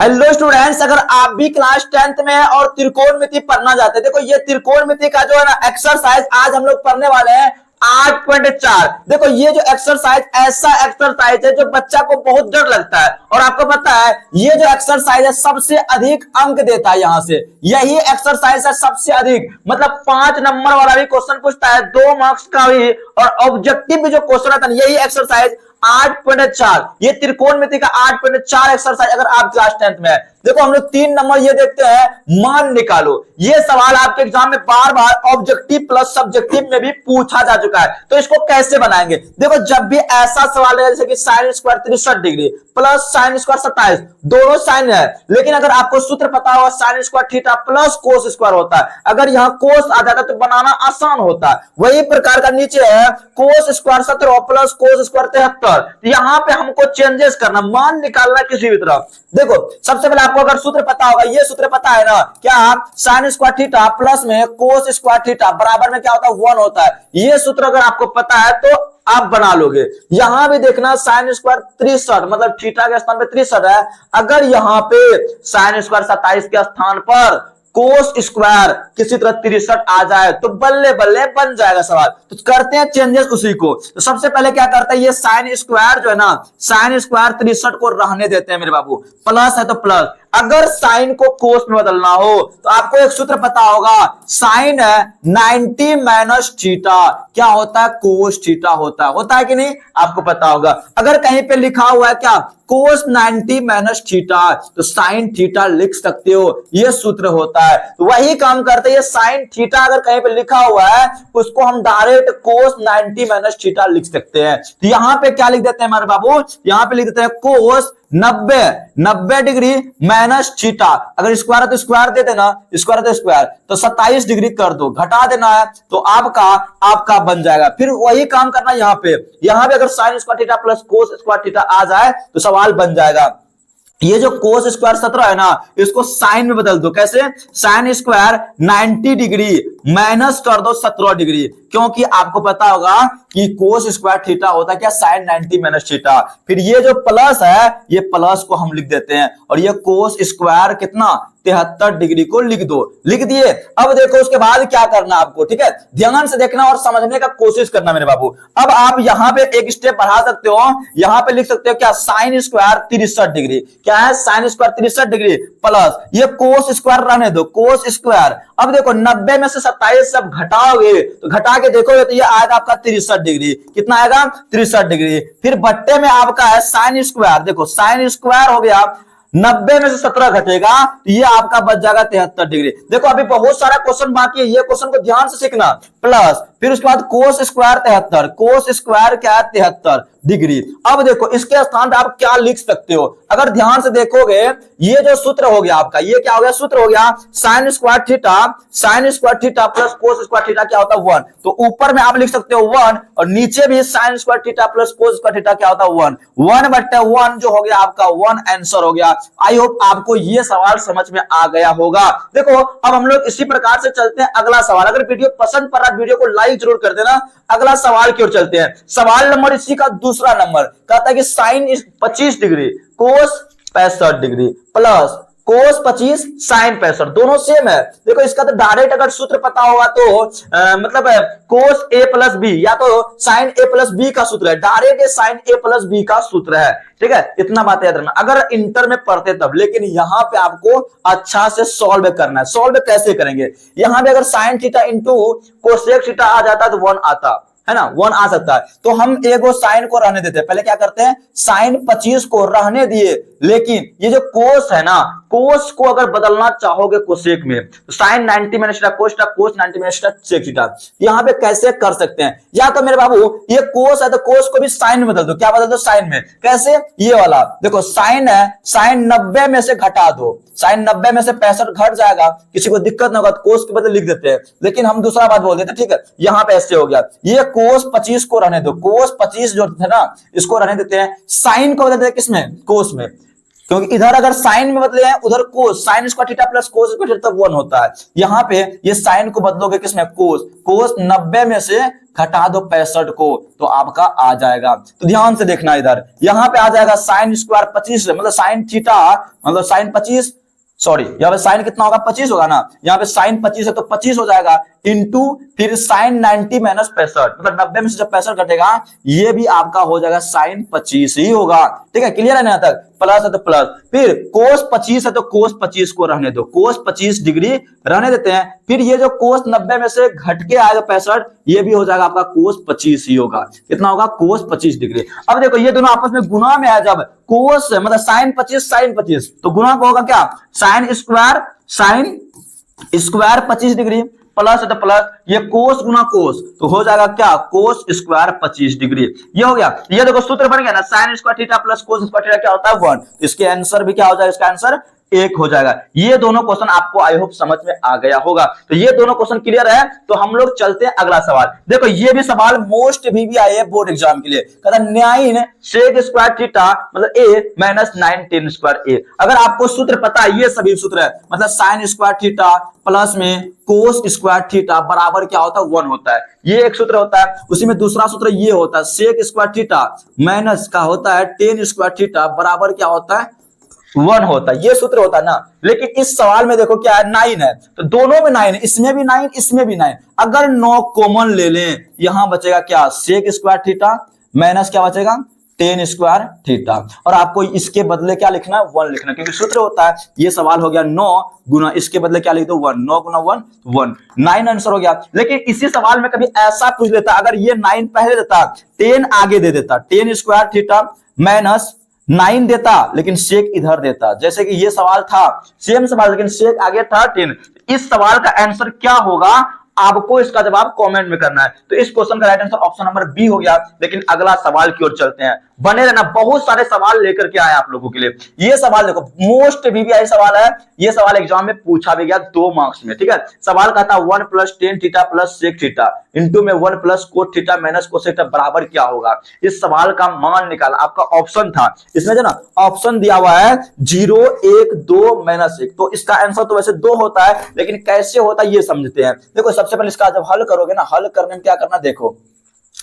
Hello students, अगर आप भी क्लास 10th में है और त्रिकोणमिति पढ़ना चाहते हैं, देखो ये त्रिकोणमिति का जो है ना एक्सरसाइज आज हम लोग पढ़ने वाले हैं 8.4। देखो ये जो एक्सरसाइज ऐसा एक्सरसाइज है जो बच्चा को बहुत डर लगता है, और आपको पता है ये जो एक्सरसाइज है सबसे अधिक अंक देता है। यहां से यही एक्सरसाइज है सबसे अधिक, मतलब 5 नंबर वाला भी क्वेश्चन पूछता है, 2 मार्क्स का भी, और ऑब्जेक्टिव भी जो क्वेश्चन आता है यही एक्सरसाइज 8.4। ये त्रिकोणमिति का 8.4 एक्सरसाइज अगर आप क्लास 10th में है। देखो हम लोग 3 नंबर ये देखते हैं, मान निकालो। ये सवाल आपके एग्जाम में बार बार ऑब्जेक्टिव प्लस सब्जेक्टिव में भी पूछा जा चुका है, तो इसको कैसे बनाएंगे। देखो जब भी ऐसा सवाल है जैसे कि sine square 63 degree plus sine square 27, दोनों साइन है, लेकिन अगर आपको सूत्र पता होगा sign square theta plus cos square होता है, अगर यहाँ कोस आ जाता तो बनाना आसान होता है। वही प्रकार का नीचे है cos square 17 plus cos square 73, यहाँ पे हमको चेंजेस करना, मान निकालना किसी भी तरह। देखो सबसे पहले आपको अगर सूत्र पता होगा, ये सूत्र पता है ना, क्या साइन स्क्वायर थीटा प्लस में कोस स्क्वायर थीटा बराबर में क्या होता है 1 होता है। ये सूत्र अगर आपको पता है तो आप बना लोगे। यहां भी देखना साइन स्क्वायर 63 मतलब थीटा के स्थान पे 63 है, अगर यहाँ पे साइन स्क्वायर 27 के स्थान पर कोस स्क्वायर किसी तरह 63 आ जाए तो बल्ले बल्ले बन जाएगा सवाल। तो करते हैं चेंजेस उसी को। तो सबसे पहले क्या करते हैं, ये साइन स्क्वायर जो है ना, साइन स्क्वायर 63 को रहने देते हैं मेरे बाबू, प्लस है तो प्लस। अगर साइन को कोस में बदलना हो तो आपको एक सूत्र पता होगा, साइन है 90 माइनस थीटा, क्या होता है कोस थीटा होता है कि नहीं, आपको पता होगा। अगर कहीं पे लिखा हुआ है क्या कोस 90 माइनस थीटा, तो साइन थीटा लिख सकते हो, ये सूत्र होता है। तो वही काम करते हैं, साइन थीटा अगर कहीं पे लिखा हुआ है उसको हम डायरेक्ट कोस 90 माइनस थीटा लिख सकते हैं। तो यहां पे क्या लिख देते हैं हमारे बाबू, यहां पे लिख देते हैं कोस 90 डिग्री माइनस थीटा, अगर स्क्वायर है तो स्क्वायर दे देना, स्क्वायर है तो स्क्वायर, तो 27 डिग्री कर दो, घटा देना है तो आपका बन जाएगा। फिर वही काम करना यहां पे अगर sine square theta plus cos square theta आ जाए तो सवाल बन जाएगा। ये जो कोस स्क्वायर 17 है ना, इसको साइन में बदल दो। कैसे, साइन स्क्वायर 90 डिग्री माइनस कर दो 17 डिग्री, क्योंकि आपको पता होगा कि कोस स्क्वायर थीटा होता है क्या साइन 90 माइनस थीटा। फिर ये जो प्लस है ये प्लस को हम लिख देते हैं, और ये कोस स्क्वायर कितना 73 डिग्री को लिख दो, लिख दिए। अब देखो उसके बाद क्या करना आपको, ठीक है, ध्यान से देखना और समझने का कोशिश करना मेरे बाबू। अब आप यहाँ पे एक स्टेप बढ़ा सकते हो, यहाँ पे लिख सकते हो क्या साइन स्क्वायर 63 डिग्री, क्या है साइन स्क्वायर 63 डिग्री प्लस ये कोस स्क्वायर रहने दो, कोस स्क्वायर। अब देखो 90 में से 27 सब घटाओगे तो घटा के देखोगे तो ये आएगा आपका 63 डिग्री, कितना आएगा 63 डिग्री। फिर बट्टे में आपका है साइन स्क्वायर, देखो साइन स्क्वायर हो गया 90 में से 17 घटेगा तो ये आपका बच जाएगा 73 डिग्री। देखो अभी बहुत सारा क्वेश्चन बाकी है, ये क्वेश्चन को ध्यान से सीखना। प्लस फिर उसके बाद कोस स्क्वायर 73, कोस स्क्वायर क्या है 73 डिग्री। अब देखो इसके स्थान पे आप क्या लिख सकते हो, अगर ध्यान से देखोगे ये जो सूत्र हो गया आपका, ये क्या हो गया, सूत्र हो गया sign square theta plus cos square theta क्या होता है 1, तो ऊपर में आप लिख सकते हो 1, और नीचे भी sign square theta plus cos square theta क्या होता है 1/1 जो हो गया आपका 1 आंसर हो गया। आई होप आपको ये सवाल समझ में आ गया होगा। देखो अब हम लोग इसी प्रकार से चलते हैं अगला सवाल। अगर वीडियो पसंद पड़ा वीडियो को लाइक जरूर कर देना। अगला सवाल की ओर चलते हैं। सवाल नंबर इसी का दूसरा नंबर कहता है कि sine 25 degree cos 65 degree plus cos 25 sine 65, दोनों सेम है। देखो इसका तो डायरेक्ट अगर सूत्र पता होगा तो मतलब कोस ए प्लस बी या तो साइन ए प्लस बी का सूत्र है, डायरेक्ट साइन ए प्लस बी का सूत्र है, ठीक है, इतना बात याद रखना अगर इंटर में पढ़ते तब। लेकिन यहां पे आपको अच्छा से सॉल्व करना है। सॉल्व कैसे करेंगे, यहां पे अगर sine theta into cosec theta आ जाता तो 1 आता है ना, 1 आ सकता है, तो हम एगो साइन को रहने देते हैं। पहले क्या करते हैं, साइन 25 को रहने दिए, लेकिन ये जो कोस है ना, कोस को अगर बदलना चाहोगे कोसेक में तो sine 90 minus theta cos 90 minus sec theta, यहां पे कैसे कर सकते हैं। या तो मेरे बाबू ये कोस है तो कोस को भी साइन में बदल दो, क्या बदल दो साइन में, कैसे, ये वाला देखो साइन है, साइन 90 में से घटा दो, साइन 90 में से 65 घट जाएगा, किसी को दिक्कत ना होगा तो कोस के बदले लिख देते हैं। लेकिन हम दूसरा बात बोल देते, ठीक है, यहां पे ऐसे हो गया, ये कोस 25 को रहने दो, कोस 25 जो है ना इसको रहने देते हैं, साइन को बदल देते हैं किसमें, कोस में, क्योंकि इधर अगर साइन में बदले हैं उधर cos, sine square theta plus cos square theta तब 1 होता है। यहाँ पे ये साइन को बदलोगे किसमें, कोस, कोस 90 में से घटा दो 65 को तो आपका आ जाएगा। तो ध्यान से देखना इधर, यहाँ पे आ जाएगा साइन स्क्वायर 25 मतलब साइन थीटा मतलब साइन 25 सॉरी यहाँ पे साइन कितना होगा 25 होगा ना, यहाँ पे साइन 25 है तो 25 हो जाएगा इंटू फिर साइन 90 माइनस 65 मतलब 90 में से जब 65 कटेगा ये भी आपका हो जाएगा साइन 25 ही होगा। ठीक है, क्लियर है ना यहाँ तक, प्लस है तो प्लस, फिर कोस 25 है तो कोस 25 को रहने दो, कोस 25 डिग्री रहने देते हैं, फिर ये जो कोस 90 में से घट के आएगा 65 ये भी हो जाएगा आपका कोस 25 ही होगा। कितना होगा, कोस 25 डिग्री। अब देखो ये दोनों आपस में गुना में है, जब कोस मतलब साइन 25 तो गुना को होगा क्या, साइन स्क्वायर 25 डिग्री प्लस है तो प्लस, ये कोस गुना कोस तो हो जाएगा क्या, कोस स्क्वायर 25 डिग्री। ये हो गया, ये देखो सूत्र बन गया ना, sign square theta plus cos square theta क्या होता है 1, इसके आंसर भी क्या हो जाएगा, इसका आंसर 1 हो जाएगा। ये दोनों क्वेश्चन आपको आई होप समझ में आ गया होगा। तो ये दोनों क्वेश्चन क्लियर है, तो हम लोग चलते हैं अगला सवाल। देखो ये भी सवाल मोस्ट भी आई है बोर्ड एग्जाम के लिए, कहता 9 सेक स्क्वायर थीटा मतलब a minus 9 ten square a। अगर आपको सूत्र पता है, ये सभी सूत्र है, मतलब साइन स्क्वायर थीटा प्लस में कोस स्क्वायर थीटा बराबर क्या होता है 1 होता है, ये एक सूत्र होता है। उसी में दूसरा सूत्र ये होता है सेक स्क्वायर थीटा माइनस का होता है टेन स्क्वायर थीटा बराबर क्या होता है 1 होता है, ये सूत्र होता है ना। लेकिन इस सवाल में देखो क्या है, 9 है तो दोनों में 9 है, इसमें भी 9 इसमें भी 9, अगर 9 कॉमन ले लें यहां बचेगा क्या, सेक स्क्वायर थीटा माइनस क्या बचेगा टेन स्क्वायर थीटा, और आपको इसके बदले क्या लिखना है 1 लिखना, क्योंकि सूत्र होता है। ये सवाल हो गया 9 गुना इसके बदले क्या लिख दो 1, 9 गुना 1 1, 9 आंसर हो गया। लेकिन इसी सवाल में कभी ऐसा पूछ लेता, अगर ये 9 पहले देता 10 आगे दे देता, टेन स्क्वायर थीटा माइनस 9 देता लेकिन सेक इधर देता, जैसे कि ये सवाल था सेम सवाल लेकिन सेक आगे था 10। इस सवाल का आंसर क्या होगा आपको इसका जवाब कमेंट में करना है। तो इस क्वेश्चन का right answer option number B हो गया। लेकिन अगला सवाल की ओर चलते हैं, बने रहना, बहुत सारे सवाल लेकर के आए आप लोगों के लिए। ये सवाल देखो मोस्ट वीवीआई सवाल है, ये सवाल एग्जाम में पूछा भी गया 2 मार्क्स में। ठीक है, सवाल कहता 1 plus tan theta plus sec theta into में 1 plus cot theta minus cosec theta बराबर क्या होगा। इस सवाल का मान निकाल, आपका ऑप्शन था इसमें जो ना ऑप्शन दिया हुआ है 0 1 2 माइनस 1, तो इसका आंसर तो वैसे 2 होता है, लेकिन कैसे होता है ये समझते हैं। देखो सबसे पहले इसका जब हल करोगे ना, हल करने में क्या करना, देखो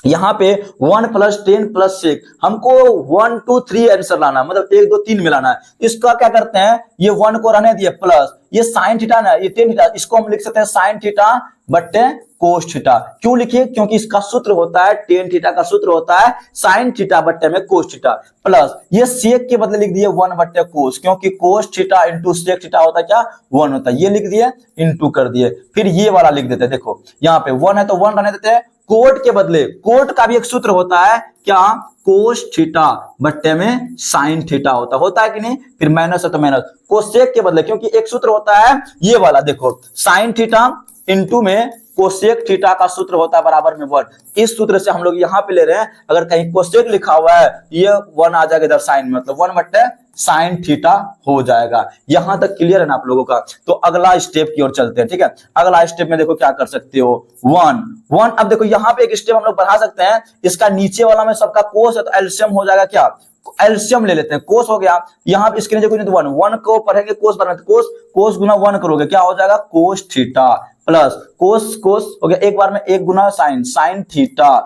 यहाँ पे 1 प्लस 10 प्लस सेक, हमको 1 2 3 आंसर लाना, मतलब 1 2 3 में लाना है। इसका क्या करते हैं, ये 1 को रहने दिए प्लस ये साइन थीटा ना, ये टेन थीटा, इसको हम लिख सकते हैं साइन थीटा बट्टे कोस थीटा। क्यों लिखिए, क्योंकि इसका सूत्र होता है टेन थीटा का सूत्र होता है साइन थीटा बट्टे में कोस थीटा, प्लस ये सेक के बदले लिख दिए 1 बट्टे कोस, क्योंकि cos theta into sec theta होता है क्या 1 होता है, ये लिख दिए इंटू कर दिए। फिर ये वाला लिख देते, देखो यहाँ पे 1 है तो 1 रहने देते हैं, कोट के बदले कोट का भी एक सूत्र होता है क्या, कोस थीटा बट्टे में साइन थीटा होता है कि नहीं, फिर माइनस है तो माइनस, कोसेक के बदले क्योंकि एक सूत्र होता है ये वाला, देखो साइन थीटा इंटू में कोसेक थीटा का सूत्र होता है बराबर में 1। इस सूत्र से हम लोग यहाँ पे ले रहे हैं, अगर कहीं कोसेक लिखा हुआ है ये 1 आ जाएगा इधर साइन में, मतलब 1 बट्टे साइन थीटा हो जाएगा। यहां तक क्लियर है ना आप लोगों का। तो अगला स्टेप की ओर चलते हैं। ठीक है, अगला स्टेप में देखो क्या कर सकते हो 1 अब देखो यहाँ पे एक स्टेप हम लोग बढ़ा सकते हैं, इसका नीचे वाला में सबका कोस है तो एलसीएम हो जाएगा क्या, एलसीएम ले लेते हैं, कोस हो गया, यहाँ पे इसके नीचे कोई नहीं तो 1 को पढ़ेंगे कोस बना, कोस गुना 1 करोगे क्या हो जाएगा कोस थीटा प्लस कोस हो गया, एक बार में 1 गुना साइन थीटा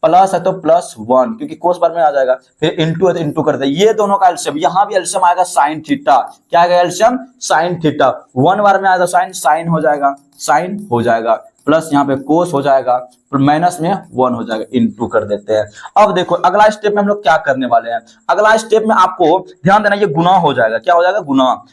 प्लस है तो प्लस 1, क्योंकि कोस बार में आ जाएगा, फिर इंटू है तो इंटू करते हैं, ये दोनों का एलसीएम, यहां भी एलसीएम आएगा साइन थीटा, क्या आएगा एलसीएम साइन थीटा, 1 बार में आएगा साइन हो जाएगा प्लस यहाँ पे कोस हो जाएगा, फिर माइनस में 1 हो जाएगा, इंटू कर देते हैं। अब देखो अगला स्टेप में हम लोग क्या करने वाले हैं, अगला स्टेप में आपको ध्यान देना ये गुना हो जाएगा, क्या हो जाएगा गुना,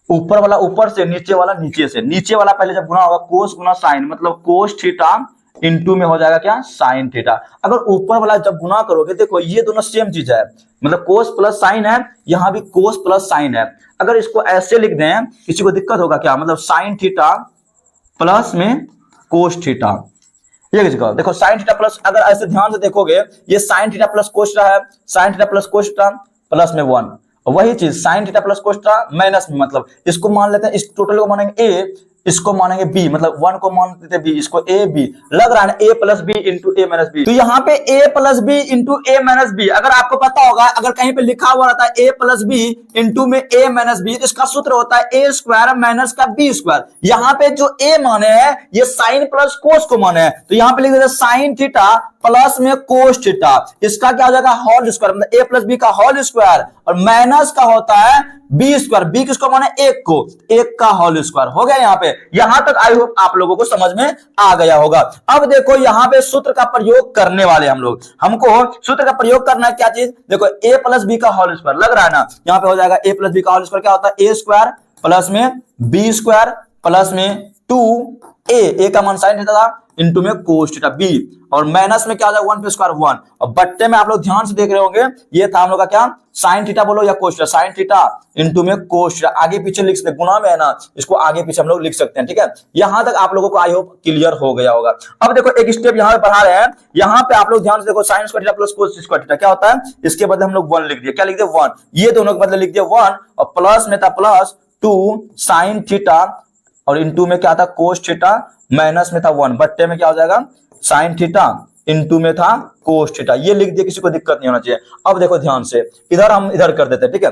ऊपर वाला ऊपर से, नीचे वाला नीचे से, नीचे वाला पहले जब गुना होगा कोस गुना साइन, मतलब कोस थीटा इंटू में हो जाएगा क्या साइन थीटा। अगर ऊपर वाला जब गुना करोगे देखो ये दोनों सेम चीज है, मतलब कोस प्लस साइन है, यहाँ भी कोस प्लस साइन है। अगर इसको ऐसे लिख दें किसी को दिक्कत होगा क्या, मतलब साइन थीटा प्लस में कोस थीटा, ये किसी को देखो साइन थीटा प्लस, अगर ऐसे ध्यान से देखोगे ये sine theta plus cos theta है, sine theta plus cos theta plus में 1, वही चीज sine theta plus cos theta minus में, मतलब इसको मान लेते हैं, इस टोटल को मानेंगे a, इसको मानेंगे बी, मतलब 1 को मानते थे बी, इसको ए बी, लग रहा है ना ए प्लस बी इंटू ए माइनस बी। तो यहाँ पे ए प्लस बी इंटू ए माइनस बी, अगर आपको पता होगा, अगर कहीं पे लिखा हुआ रहता है ए प्लस बी इंटू में ए माइनस बी, तो इसका सूत्र होता है ए स्क्वायर माइनस का बी स्क्वायर। यहाँ पे जो ए माने हैं ये साइन प्लस कोस को माने हैं, तो यहाँ पे लिख देते साइन थीटा प्लस में कोस थीटा, इसका क्या हो जाएगा होल स्क्वायर, मतलब ए प्लस बी का होल स्क्वायर, और माइनस का होता है बी स्क्वायर, बी किसको माने एक को, एक का होल स्क्वायर। हो गया यहाँ पे, यहां तक आई होप आप लोगों को समझ में आ गया होगा। अब देखो यहाँ पे सूत्र का प्रयोग करने वाले हम लोग, हमको सूत्र का प्रयोग करना है, क्या चीज, देखो ए प्लस बी का होल स्क्वायर, लग रहा है ना, यहाँ पे हो जाएगा ए प्लस बी का होल स्क्वायर, क्या होता है ए स्क्वायर प्लस में बी स्क्वायर प्लस में 2a का मान साइन थीटा था इंटू में कोस थीटा बी, और माइनस में क्या हो जाएगा 1 प्लस स्क्वायर 1, और बट्टे में आप लोग ध्यान से देख रहे होंगे ये था हम लोग का क्या, साइन थीटा बोलो या cos theta, sign theta into में कोस थीटा, आगे पीछे लिख सकते हैं, गुणा में है ना, इसको आगे पीछे हम लोग लिख सकते हैं। ठीक है, यहां तक आप लोगों को आई होप क्लियर हो गया होगा। अब देखो एक स्टेप यहाँ पे बढ़ा रहे हैं, यहाँ पे आप लोग ध्यान से देखो, sign square theta plus cos square theta क्या होता है, इसके बदले हम लोग 1 लिख दिए, क्या लिख दिए 1, ये दोनों के बदले लिख दिए 1, और प्लस में था प्लस 2 साइन थीटा, और इंटू में क्या था कोस थीटा, माइनस में था 1, बट्टे में क्या हो जाएगा साइन थीटा, इंटू में था कोस थीटा, ये लिख दिया, किसी को दिक्कत नहीं होना चाहिए। अब देखो ध्यान से, इधर हम इधर कर देते हैं, ठीक है,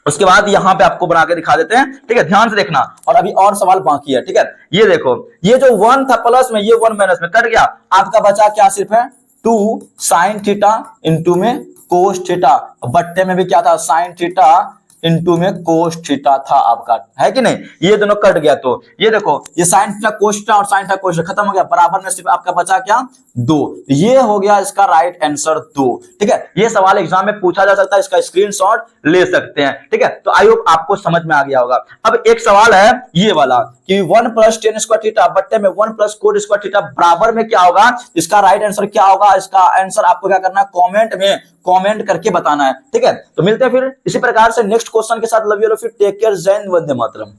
उसके बाद यहाँ पे आपको बना के दिखा देते हैं, ठीक है, ध्यान से देखना, और अभी और सवाल बाकी है। ठीक है, ये देखो, ये जो 1 था प्लस में, ये 1 माइनस में कट गया, आपका बचा क्या, सिर्फ है 2 साइन थीटा इंटू में कोस थीटा, बट्टे में भी क्या था साइन थीटा इंटू में कोस थीटा था आपका, है कि नहीं, ये दोनों कट गया, तो ये देखो ये साइन थीटा कोस थीटा और साइन थीटा कोस थीटा खत्म हो गया, बराबर में सिर्फ आपका बचा क्या 2, ये हो गया इसका राइट आंसर 2। ठीक है, ये सवाल एग्जाम में पूछा जा सकता है, इसका स्क्रीनशॉट ले सकते हैं। ठीक है, तो आई होप आपको समझ में आ गया होगा। अब एक सवाल है ये वाला कि 1 प्लस टेन स्क्वायर थीटा बट्टे में 1 प्लस कोट स्क्वायर थीटा बराबर में क्या होगा, इसका राइट आंसर क्या होगा, इसका आंसर आपको क्या करना है, कमेंट में कमेंट करके बताना है। ठीक है, तो मिलते हैं फिर इसी प्रकार से नेक्स्ट क्वेश्चन के साथ। लव यू, फिर टेक केयर, जय हिंद, वंदे मातरम।